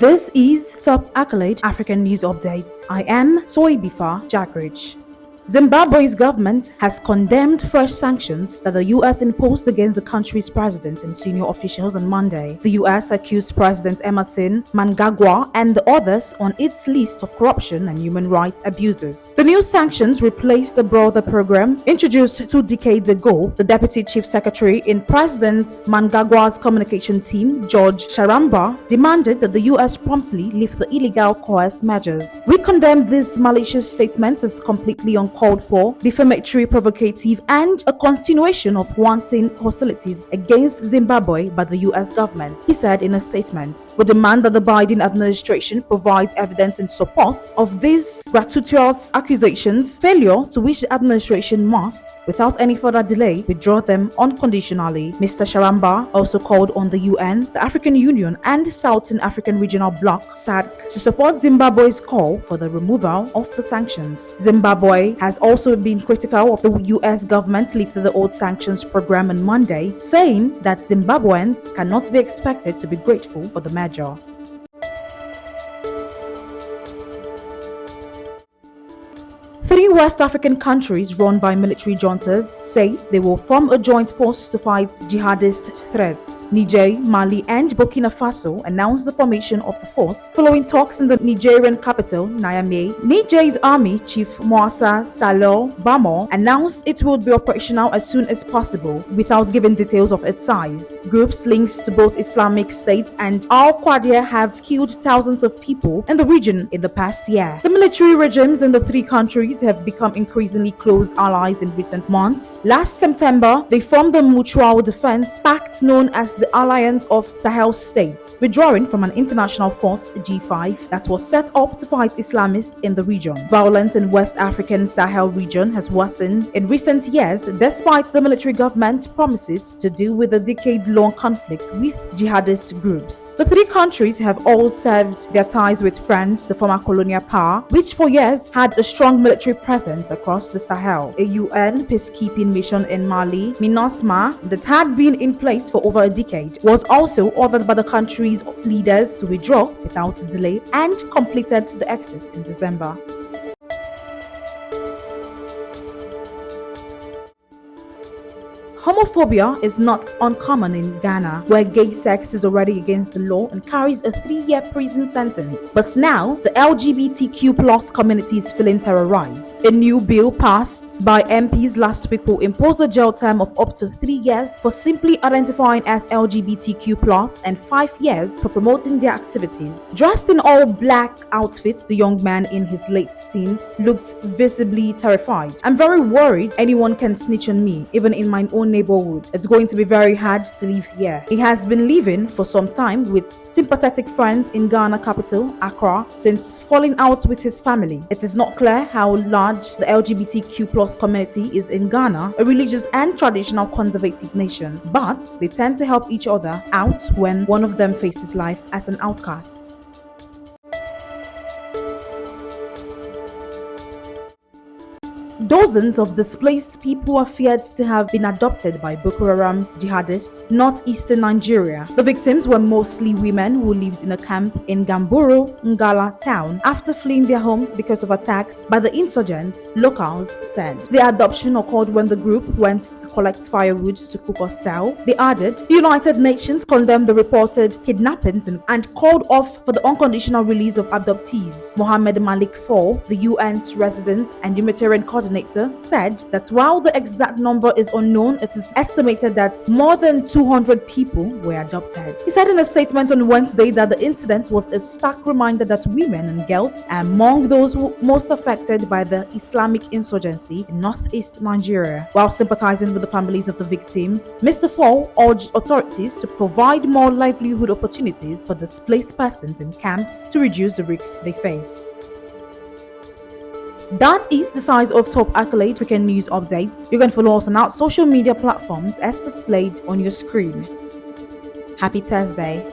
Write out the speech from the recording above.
This is Top Accolade African News Updates. I am Soibifa Jackridge. Zimbabwe's government has condemned fresh sanctions that the U.S. imposed against the country's president and senior officials on Monday. The U.S. accused President Emmerson Mnangagwa and the others on its list of corruption and human rights abuses. The new sanctions replaced the broader program introduced 2 decades ago. The Deputy Chief Secretary in President Mnangagwa's communication team, George Charamba, demanded that the U.S. promptly lift the illegal coercive measures. We condemn these malicious statements as completely uncalled for, defamatory, provocative, and a continuation of wanton hostilities against Zimbabwe by the U.S. government, he said in a statement. We demand that the Biden administration provides evidence in support of these gratuitous accusations, failure to which the administration must, without any further delay, withdraw them unconditionally. Mr. Charamba also called on the UN, the African Union, and Southern African Regional Bloc (SADC) to support Zimbabwe's call for the removal of the sanctions. Zimbabwe has also been critical of the U.S. government lifting the old sanctions program on Monday, saying that Zimbabweans cannot be expected to be grateful for the measure. 3 West African countries run by military juntas say they will form a joint force to fight jihadist threats. Niger, Mali, and Burkina Faso announced the formation of the force following talks in the Nigerian capital, Niamey. Niger's army chief Moussa Salo Bamo announced it would be operational as soon as possible, without giving details of its size. Groups linked to both Islamic State and Al-Qaeda have killed thousands of people in the region in the past year. The military regimes in the 3 countries have become increasingly close allies in recent months. Last September, they formed the Mutual Defense Pact known as the Alliance of Sahel States, withdrawing from an international force, G5, that was set up to fight Islamists in the region. Violence in West African Sahel region has worsened in recent years despite the military government's promises to deal with the decade-long conflict with jihadist groups. The 3 countries have all served their ties with France, the former colonial power, which for years had a strong military presence across the Sahel. A UN peacekeeping mission in Mali, MINUSMA, that had been in place for over a decade, was also ordered by the country's leaders to withdraw without delay and completed the exit in December. Homophobia is not uncommon in Ghana, where gay sex is already against the law and carries a 3-year prison sentence. But now, the LGBTQ+ community is feeling terrorized. A new bill passed by MPs last week will impose a jail term of up to 3 years for simply identifying as LGBTQ+ and 5 years for promoting their activities. Dressed in all black outfits, the young man in his late teens looked visibly terrified. I'm very worried anyone can snitch on me, even in my own neighborhood. It's going to be very hard to live here. He has been living for some time with sympathetic friends in Ghana capital, Accra, since falling out with his family. It is not clear how large the LGBTQ+ community is in Ghana, a religious and traditional conservative nation, but they tend to help each other out when one of them faces life as an outcast. Dozens of displaced people are feared to have been abducted by Boko Haram jihadists northeastern Nigeria. The victims were mostly women who lived in a camp in Gamboro, Ngala town after fleeing their homes because of attacks by the insurgents, locals said. The abduction occurred when the group went to collect firewood to cook or sell. They added, the United Nations condemned the reported kidnappings and called off for the unconditional release of abductees. Mohammed Malik IV, the UN's resident and humanitarian coordinator, said that while the exact number is unknown, it is estimated that more than 200 people were abducted. He said in a statement on Wednesday that the incident was a stark reminder that women and girls are among those most affected by the Islamic insurgency in northeast Nigeria. While sympathizing with the families of the victims, Mr. Fall urged authorities to provide more livelihood opportunities for displaced persons in camps to reduce the risks they face. That is the size of Top Accolade African News Updates. You can follow us on our social media platforms as displayed on your screen. Happy Thursday.